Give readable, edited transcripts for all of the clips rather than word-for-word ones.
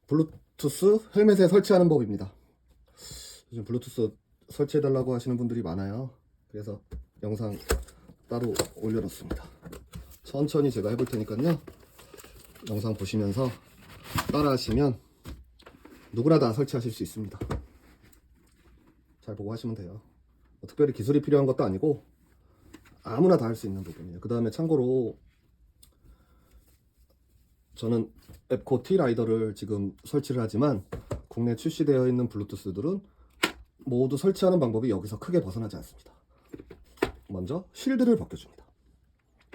블루투스 헬멧에 설치하는 법입니다. 요즘 블루투스 설치해달라고 하시는 분들이 많아요. 그래서 영상 따로 올려놓습니다. 천천히 제가 해볼 테니까요. 영상 보시면서 따라 하시면 누구나 다 설치하실 수 있습니다. 잘 보고 하시면 돼요. 특별히 기술이 필요한 것도 아니고 아무나 다 할 수 있는 부분이에요. 그 다음에 참고로 저는 앱코 T라이더를 지금 설치를 하지만 국내 출시되어 있는 블루투스들은 모두 설치하는 방법이 여기서 크게 벗어나지 않습니다. 먼저 실드를 벗겨줍니다.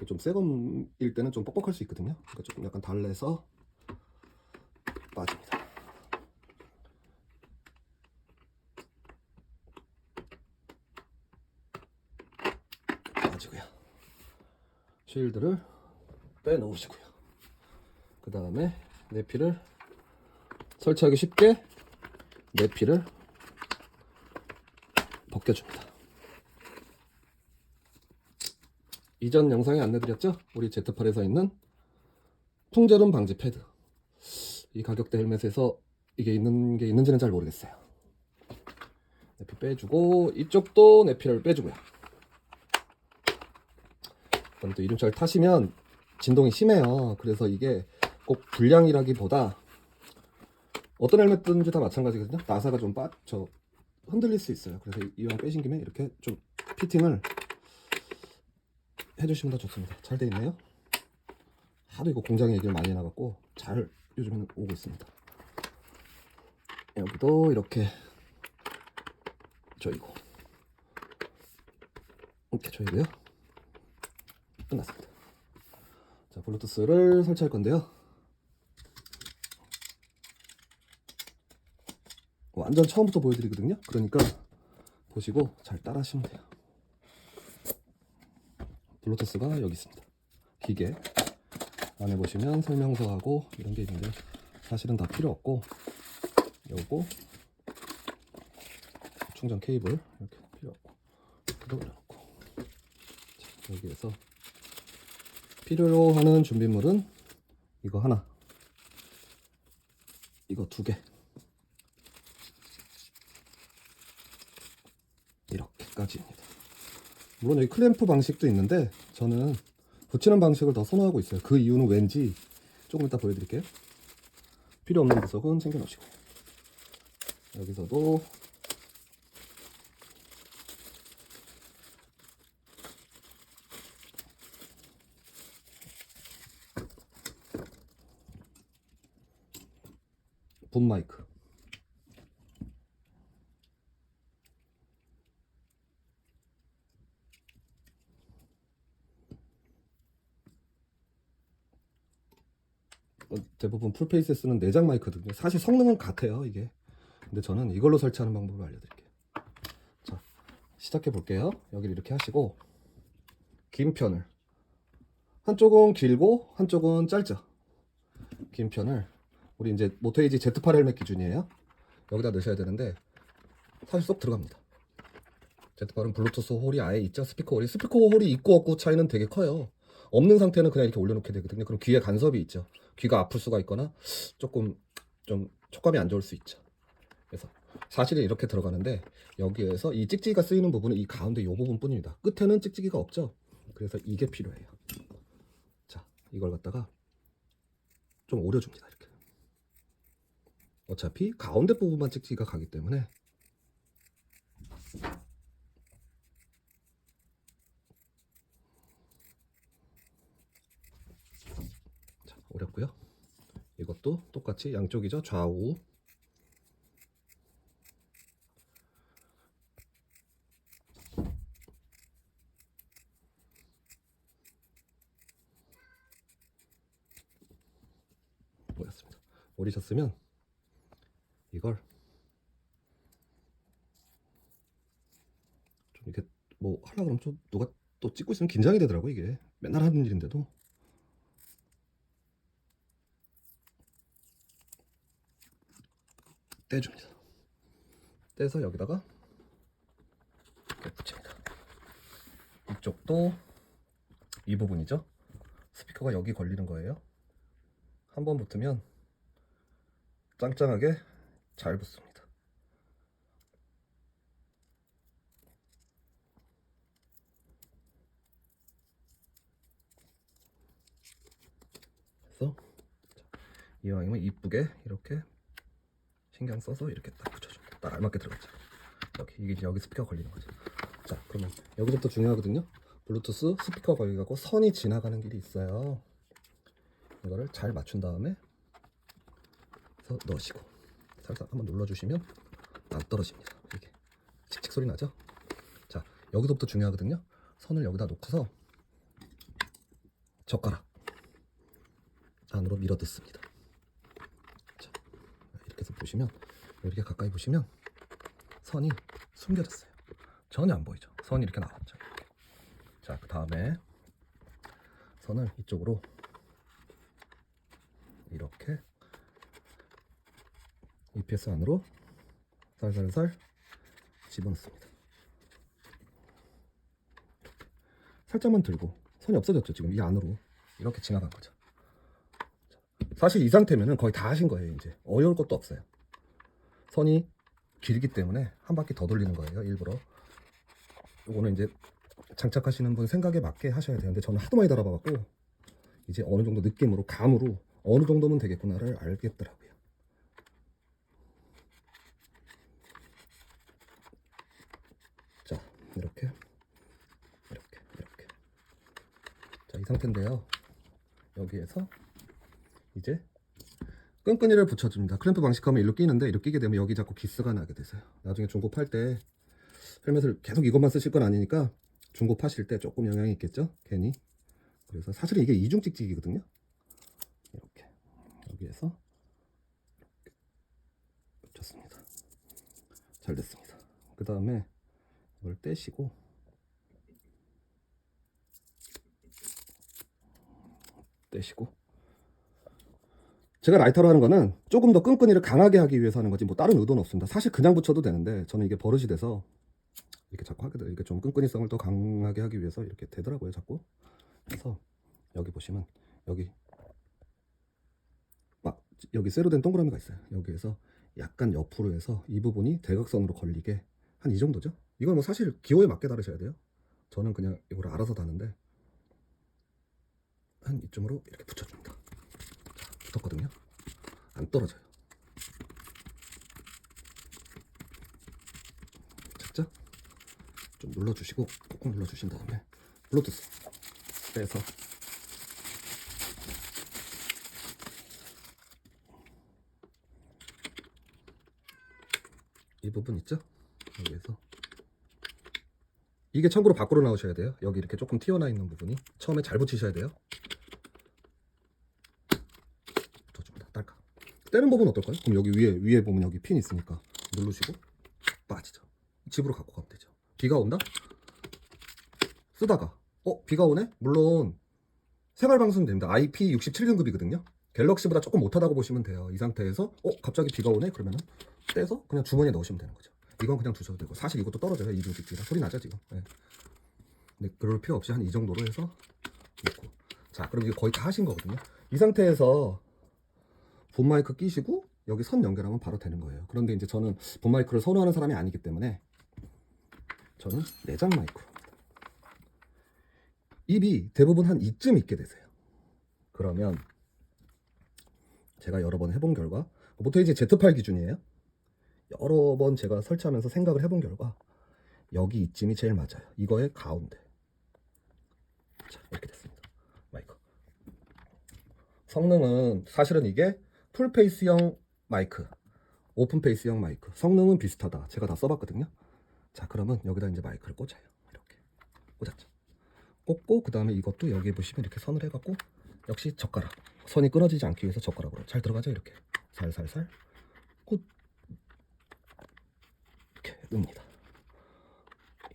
좀 새 검일 때는 좀 뻑뻑할 수 있거든요. 그러니까 조금 약간 달래서 빠집니다. 빠지고요. 실드를 빼놓으시고요. 그 다음에 내피를 설치하기 쉽게 내피를 벗겨줍니다. 이전 영상에 안내드렸죠? 우리 Z8에서 있는 풍절음 방지 패드. 이 가격대 헬멧에서 이게 있는지는 잘 모르겠어요. 내피 빼주고 이쪽도 내피를 빼주고요. 그럼 또 이름차를 타시면 진동이 심해요. 그래서 이게 꼭 불량이라기보다 어떤 헬멧든지 다 마찬가지거든요. 나사가 좀 흔들릴 수 있어요. 그래서 이왕 빼신 김에 이렇게 좀 피팅을 해주시면 더 좋습니다. 잘 돼 있네요. 하도 이거 공장에 얘기를 많이 해놔갖고 잘 요즘에는 오고 있습니다. 여기도 이렇게 조이고 이렇게 조이고요. 끝났습니다. 자, 블루투스를 설치할 건데요. 완전 처음부터 보여드리거든요. 그러니까 보시고 잘 따라 하시면 돼요. 블루투스가 여기 있습니다. 기계 안에 보시면 설명서하고 이런 게 있는데 사실은 다 필요 없고 요거 충전 케이블 이렇게 필요 없고 이거 올려놓고 자, 여기에서 필요로 하는 준비물은 이거 하나, 이거 두 개, 이렇게까지입니다. 물론 여기 클램프 방식도 있는데 저는 붙이는 방식을 더 선호하고 있어요. 그 이유는 왠지 조금 이따 보여드릴게요. 필요 없는 구석은 챙겨놓으시고 여기서도 붐 마이크 대부분 풀페이스에 쓰는 내장 마이크거든요. 사실 성능은 같아요 이게. 근데 저는 이걸로 설치하는 방법을 알려드릴게요. 자, 시작해 볼게요. 여기를 이렇게 하시고 긴 편을 한쪽은 길고 한쪽은 짧죠. 긴 편을 우리 이제 모토에이지 Z8 헬멧 기준이에요. 여기다 넣으셔야 되는데 사실 쏙 들어갑니다. Z8은 블루투스 홀이 아예 있죠. 스피커 홀이 있고 없고 차이는 되게 커요. 없는 상태는 그냥 이렇게 올려놓게 되거든요. 그럼 귀에 간섭이 있죠. 귀가 아플 수가 있거나 조금 좀 촉감이 안 좋을 수 있죠. 그래서 사실은 이렇게 들어가는데 여기에서 이 찍찍이가 쓰이는 부분은 이 가운데 이 부분뿐입니다. 끝에는 찍찍이가 없죠. 그래서 이게 필요해요. 자, 이걸 갖다가 좀 오려줍니다. 이렇게. 어차피 가운데 부분만 찍찍이가 가기 때문에 자, 오렸고요. 이것도 똑같이 양쪽이죠. 좌우 오렸습니다. 오리셨으면 이걸 좀 이렇게 뭐 하려고 그러면 좀 누가 또 찍고 있으면 긴장이 되더라고. 이게 맨날 하는 일인데도 떼줍니다. 떼서 여기다가 이렇게 붙입니다. 이쪽도 이 부분이죠. 스피커가 여기 걸리는 거예요. 한번 붙으면 짱짱하게 잘 붙습니다. 그래서 이왕이면 이쁘게 이렇게 신경 써서 이렇게 딱 붙여줍니다. 딱 알맞게 들어갔죠. 이게 여기 스피커 걸리는 거죠. 자, 그러면 여기서부터 중요하거든요. 블루투스 스피커 걸리고 선이 지나가는 길이 있어요. 이거를 잘 맞춘 다음에 넣으시고 살짝 한번 눌러주시면 안 떨어집니다. 이게 칙칙 소리 나죠? 자, 여기서부터 중요하거든요. 선을 여기다 놓고서 젓가락 안으로 밀어 넣습니다. 자, 이렇게 해서 보시면 이렇게 가까이 보시면 선이 숨겨졌어요. 전혀 안 보이죠? 선이 이렇게 나왔죠. 이렇게. 자, 그 다음에 선을 이쪽으로 이렇게 EPS 안으로 살살살 집어넣습니다. 살짝만 들고 선이 없어졌죠. 지금 이 안으로 이렇게 지나간 거죠. 사실 이 상태면은 거의 다 하신 거예요. 이제 어려울 것도 없어요. 선이 길기 때문에 한 바퀴 더 돌리는 거예요. 일부러. 요거는 이제 장착하시는 분 생각에 맞게 하셔야 되는데 저는 하도 많이 달아봐갖고 이제 어느 정도 느낌으로 감으로 어느 정도면 되겠구나를 알겠더라고요. 자, 이렇게 자, 이 상태인데요. 여기에서 이제 끈끈이를 붙여줍니다. 클램프 방식하면 일로 끼는데 이렇게 끼게 되면 여기 자꾸 기스가 나게 되세요. 나중에 중고 팔 때 헬멧을 계속 이것만 쓰실 건 아니니까 중고 파실 때 조금 영향이 있겠죠? 괜히. 그래서 사실은 이게 이중 찍찍이거든요. 이렇게 여기에서 이렇게 붙였습니다. 잘 됐습니다. 그 다음에 이걸 떼시고 제가 라이터로 하는 거는 조금 더 끈끈이를 강하게 하기 위해서 하는 거지 뭐 다른 의도는 없습니다. 사실 그냥 붙여도 되는데 저는 이게 버릇이 돼서 이렇게 자꾸 하게 돼요. 이렇게 좀 끈끈이성을 더 강하게 하기 위해서 이렇게 되더라고요, 자꾸. 그래서 여기 보시면 여기 쇠로 된 동그라미가 있어요. 여기에서 약간 옆으로 해서 이 부분이 대각선으로 걸리게 한 이 정도죠. 이건 뭐 사실 기호에 맞게 다르셔야 돼요. 저는 그냥 이걸 알아서 다는데 한 이쯤으로 이렇게 붙여줍니다. 자, 붙었거든요. 안 떨어져요. 살짝 좀 눌러주시고 꾹꾹 눌러주신 다음에 블루투스 빼서 이 부분 있죠? 여기에서 이게 참고로 밖으로 나오셔야 돼요. 여기 이렇게 조금 튀어나 있는 부분이 처음에 잘 붙이셔야 돼요. 붙여줍니다. 딸깍. 떼는 법은 어떨까요? 그럼 여기 위에 보면 여기 핀 있으니까 누르시고 빠지죠. 집으로 갖고 가면 되죠. 비가 온다? 쓰다가 비가 오네? 물론 생활방수는 됩니다. IP67등급이거든요. 갤럭시보다 조금 못하다고 보시면 돼요. 이 상태에서 갑자기 비가 오네? 그러면은 떼서 그냥 주머니에 넣으시면 되는 거죠. 이건 그냥 두셔도 되고 사실 이것도 떨어져요. 이중직지라 소리 나죠 지금. 네. 근데 그럴 필요 없이 한 이 정도로 해서 놓고. 자, 그럼 이게 거의 다 하신 거거든요. 이 상태에서 본 마이크 끼시고 여기 선 연결하면 바로 되는 거예요. 그런데 이제 저는 본 마이크를 선호하는 사람이 아니기 때문에 저는 내장 마이크로 합니다. 입이 대부분 한 이쯤 있게 되세요. 그러면 제가 여러 번 해본 결과 보통 이제 Z8 기준이에요. 여러 번 제가 설치하면서 생각을 해본 결과 여기 이쯤이 제일 맞아요. 이거의 가운데. 자, 이렇게 됐습니다. 마이크. 성능은 사실은 이게 풀페이스형 마이크, 오픈페이스형 마이크. 성능은 비슷하다. 제가 다 써봤거든요. 자, 그러면 여기다 이제 마이크를 꽂아요. 이렇게 꽂았죠. 꽂고 그 다음에 이것도 여기 보시면 이렇게 선을 해갖고 역시 젓가락. 선이 끊어지지 않기 위해서 젓가락으로 잘 들어가죠. 이렇게 살살살 꽂 이렇게 늡니다.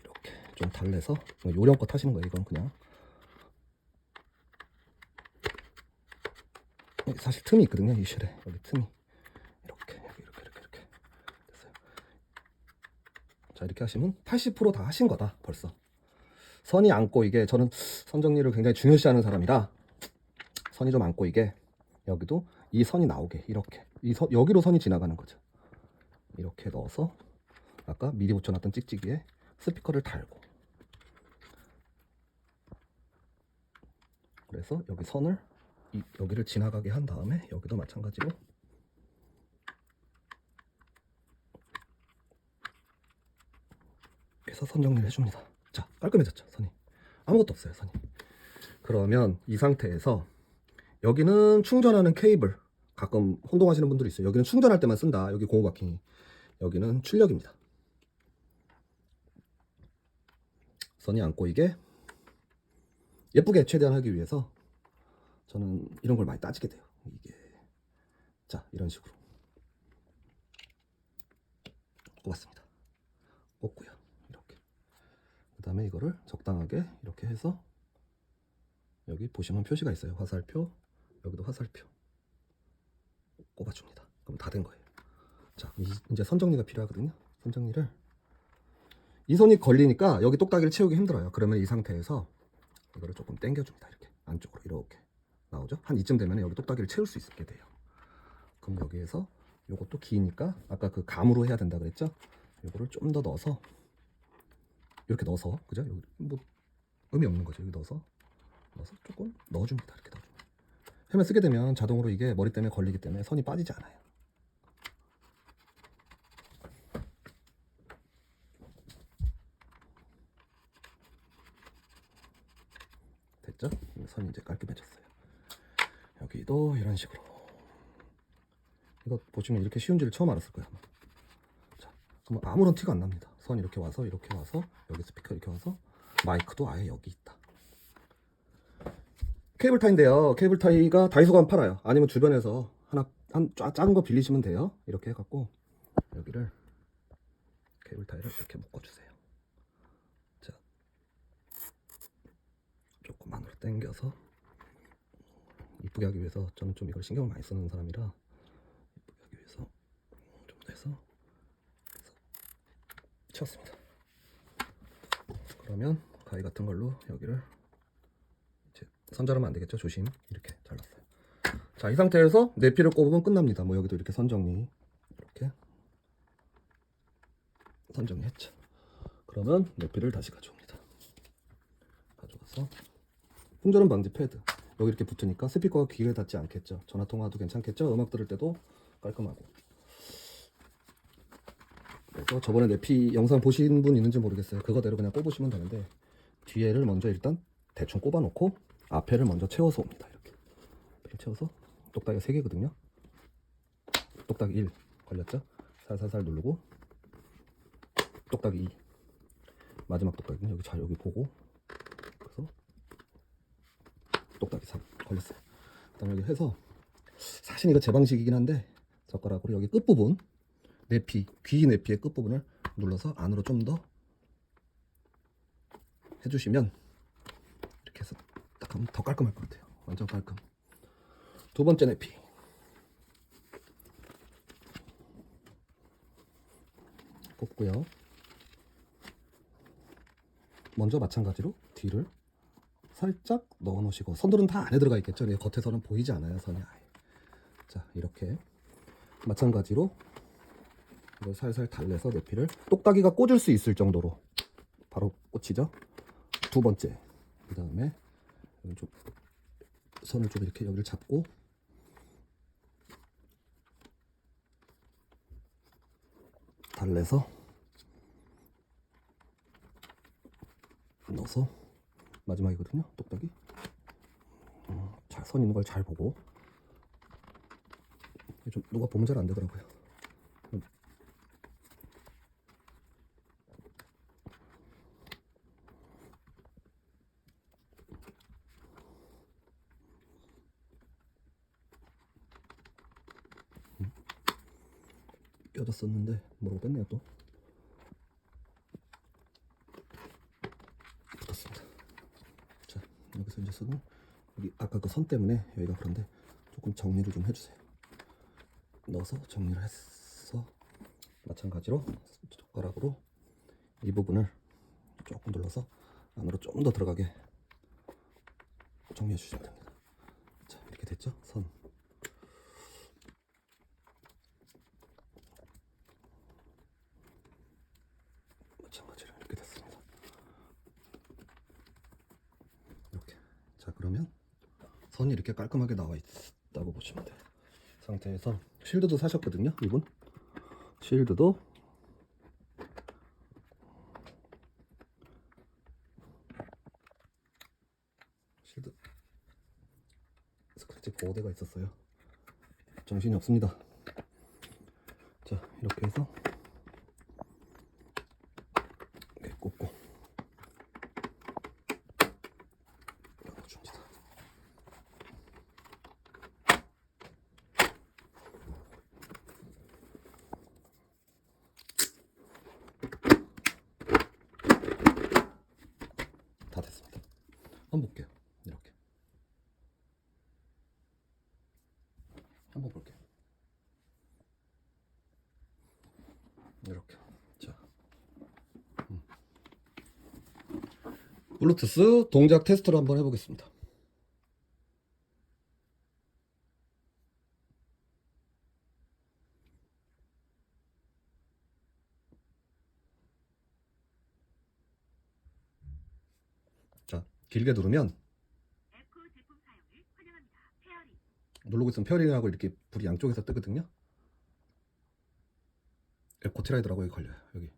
이렇게 좀 달래서 요령껏 하시는 거예요. 이건 그냥 사실 틈이 있거든요. 이 쉘에 여기 틈이 이렇게 됐어요. 자, 이렇게 하시면 80% 다 하신 거다 벌써. 선이 안 꼬이게 저는 선 정리를 굉장히 중요시하는 사람이라 선이 좀 안 꼬이게 여기도 이 선이 나오게 이렇게 여기로 선이 지나가는 거죠. 이렇게 넣어서 아까 미리 붙여놨던 찍찍이에 스피커를 달고, 그래서 여기 선을 여기를 지나가게 한 다음에 여기도 마찬가지로 해서 선 정리를 해줍니다. 자, 깔끔해졌죠, 선이. 아무것도 없어요, 선이. 그러면 이 상태에서 여기는 충전하는 케이블, 가끔 혼동하시는 분들이 있어요. 여기는 충전할 때만 쓴다, 여기 고무 바킹이. 여기는 출력입니다. 선이 안 꼬이게 예쁘게 최대한 하기 위해서 저는 이런 걸 많이 따지게 돼요. 이게, 자, 이런 식으로 꼽았습니다. 꼽고요, 이렇게. 그 다음에 이거를 적당하게 이렇게 해서 여기 보시면 표시가 있어요. 화살표, 여기도 화살표 꼽아줍니다. 그럼 다 된 거예요. 자, 이제 선 정리가 필요하거든요. 선 정리를, 이 손이 걸리니까 여기 똑딱이를 채우기 힘들어요. 그러면 이 상태에서 이거를 조금 당겨줍니다. 이렇게 안쪽으로 이렇게 나오죠. 한 이쯤 되면 여기 똑딱이를 채울 수 있게 돼요. 그럼 여기에서 요것도 기니까 아까 그 감으로 해야 된다 그랬죠. 요거를 좀 더 넣어서 이렇게 넣어서, 그죠? 여기 뭐 의미 없는 거죠. 여기 넣어서 조금 넣어줍니다. 이렇게 넣어줍니다. 헬멧 쓰게 되면 자동으로 이게 머리 때문에 걸리기 때문에 선이 빠지지 않아요. 됐죠? 선이 이제 깔끔해졌어요. 여기도 이런 식으로. 이거 보시면 이렇게 쉬운지를 처음 알았을 거예요, 아마. 자, 그럼 아무런 티가 안 납니다. 선 이렇게 와서 여기 스피커 이렇게 와서 마이크도 아예 여기 있다. 케이블 타이인데요. 케이블 타이가 다이소 가면 팔아요. 아니면 주변에서 한 작은 거 빌리시면 돼요. 이렇게 해갖고 여기를 케이블 타이를 이렇게 묶어주세요. 자, 조금 안으로 당겨서 이쁘게 하기 위해서, 저는 좀 이걸 신경을 많이 쓰는 사람이라 이쁘게 하기 위해서 좀 더 해서 채웠습니다. 그러면 가위 같은 걸로 여기를 이제 선자르면 안 되겠죠. 조심. 이렇게 잘랐어요. 자, 이 상태에서 내피를 꼽으면 끝납니다. 뭐 여기도 이렇게 선정리, 이렇게 선정리했죠. 그러면 내피를 다시 가져옵니다. 가져가서 풍절음 방지 패드, 여기 이렇게 붙으니까 스피커가 귀에 닿지 않겠죠. 전화 통화도 괜찮겠죠. 음악 들을 때도 깔끔하고. 그래서 저번에 내피 영상 보신 분 있는지 모르겠어요. 그거대로 그냥 꼽으시면 되는데, 뒤에를 먼저 일단 대충 꼽아 놓고 앞에를 먼저 채워서 옵니다. 이렇게 앞에를 채워서, 똑딱이가 3개거든요 똑딱이 1 걸렸죠. 살살살 누르고, 똑딱이 2, 마지막 똑딱이는 여기 잘 여기 보고, 그래서 똑딱이 3 걸렸어요. 그 다음에 여기 해서, 사실 이거 제 방식이긴 한데, 젓가락으로 여기 끝부분, 내피, 귀 내피의 끝부분을 눌러서 안으로 좀 더 해주시면, 이렇게 해서 딱 하면 더 깔끔할 것 같아요. 완전 깔끔. 두 번째 내피, 꼽고요. 먼저 마찬가지로 뒤를 살짝 넣어 놓으시고, 선들은 다 안에 들어가 있겠죠. 겉에서는 보이지 않아요, 선이 아예. 자, 이렇게 마찬가지로 이걸 살살 달래서 내피를 똑딱이가 꽂을 수 있을 정도로 바로 꽂히죠. 두 번째, 그 다음에 좀 선을 좀 이렇게 여기를 잡고 달래서 넣어서, 마지막이거든요. 똑딱이 잘 선 있는 걸 잘 보고, 좀 누가 보면 잘 안 되더라고요. 껴졌었는데 모르고 뺐네요. 또 붙었습니다. 자, 여기서 이제 쓰고, 여기 아까 그 선 때문에 여기가 그런데 조금 정리를 좀 해주세요. 넣어서 정리를 해서, 마찬가지로 젓가락으로 이 부분을 조금 눌러서 안으로 좀 더 들어가게 정리해 주시면 됩니다. 자, 이렇게 됐죠? 선. 마찬가지로 이렇게 됐습니다. 이렇게. 자, 그러면 선이 이렇게 깔끔하게 나와 있다고 보시면 돼요. 상태에서 실드도 사셨거든요, 이분. 실드도 실드 스크래치 보호대가 있었어요. 정신이 없습니다. 자, 이렇게 해서 이렇게 꽂고 넣어줍니다. 다 됐습니다. 한번 볼게요. 이렇게 한번 볼게요. 이렇게. 자, 블루투스 동작 테스트를 한번 해보겠습니다. 자, 길게 누르면 누르고 있으면 페어링하고 이렇게 불이 양쪽에서 뜨거든요. 에코 트라이더라고 여기 걸려요. 여기.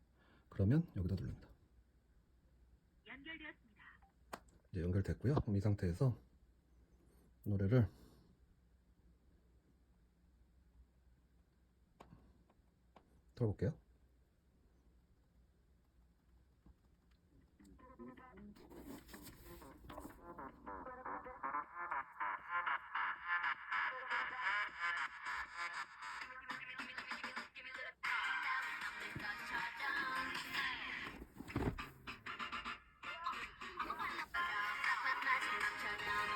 그러면 여기다 누릅니다. 이제 연결됐고요. 그럼 이 상태에서 노래를 들어볼게요.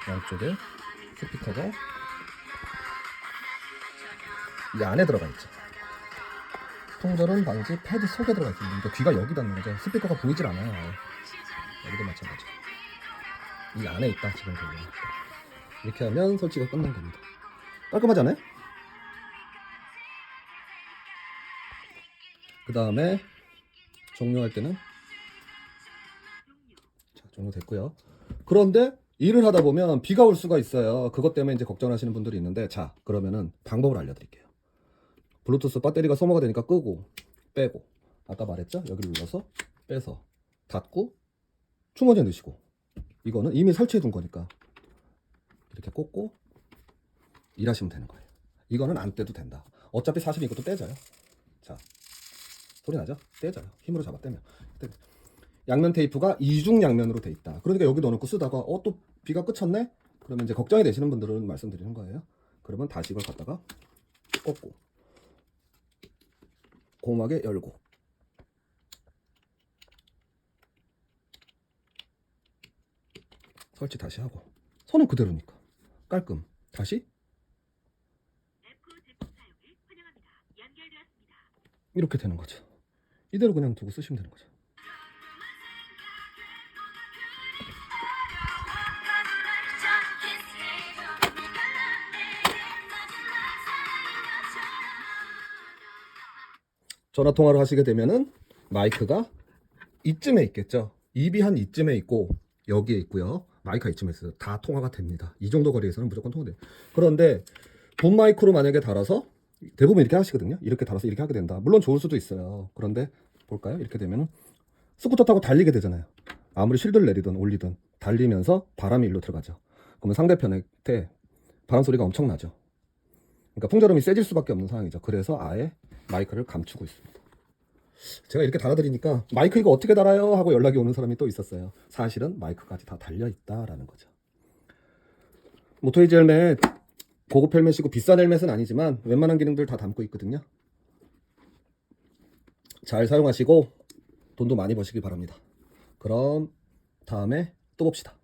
양쪽에 스피커가 이 안에 들어가 있죠. 통절음 방지 패드 속에 들어가 있습니다. 그러니까 귀가 여기 닿는 거죠. 스피커가 보이질 않아요. 여기도 마찬가지. 이 안에 있다 지금 보면. 이렇게 하면 설치가 끝난 겁니다. 깔끔하지 않아요? 그 다음에 종료할 때는 자, 종료됐고요. 그런데 일을 하다 보면 비가 올 수가 있어요. 그것 때문에 이제 걱정하시는 분들이 있는데, 자, 그러면은 방법을 알려드릴게요. 블루투스 배터리가 소모가 되니까 끄고 빼고, 아까 말했죠? 여기를 눌러서 빼서 닫고 충원지에 넣으시고, 이거는 이미 설치해 둔 거니까 이렇게 꽂고 일하시면 되는 거예요. 이거는 안 떼도 된다. 어차피 사실 이것도 떼져요. 자, 소리 나죠? 떼져요. 힘으로 잡아 떼면. 양면 테이프가 이중 양면으로 돼 있다. 그러니까 여기 넣어놓고 쓰다가 또 비가 그쳤네? 그러면 이제 걱정이 되시는 분들은 말씀드리는 거예요. 그러면 다시 이걸 갖다가 꽂고 곰하게 열고 설치 다시 하고 손은 그대로니까 깔끔. 다시 이렇게 되는 거죠. 이대로 그냥 두고 쓰시면 되는 거죠. 전화 통화를 하시게 되면은 마이크가 이쯤에 있겠죠. 입이 한 이쯤에 있고 여기에 있고요. 마이크가 이쯤에 있어요. 다 통화가 됩니다. 이 정도 거리에서는 무조건 통화돼요. 그런데 본 마이크로 만약에 달아서 대부분 이렇게 하시거든요. 이렇게 달아서 이렇게 하게 된다. 물론 좋을 수도 있어요. 그런데 볼까요? 이렇게 되면은 스쿠터 타고 달리게 되잖아요. 아무리 실드를 내리든 올리든 달리면서 바람이 일로 들어가죠. 그러면 상대편한테 바람 소리가 엄청나죠. 그러니까 풍절음이 세질 수밖에 없는 상황이죠. 그래서 아예 마이크를 감추고 있습니다. 제가 이렇게 달아드리니까 마이크 이거 어떻게 달아요? 하고 연락이 오는 사람이 또 있었어요. 사실은 마이크까지 다 달려있다라는 거죠. 모토에이지 헬멧 고급 헬멧이고 비싼 헬멧은 아니지만 웬만한 기능들 다 담고 있거든요. 잘 사용하시고 돈도 많이 버시기 바랍니다. 그럼 다음에 또 봅시다.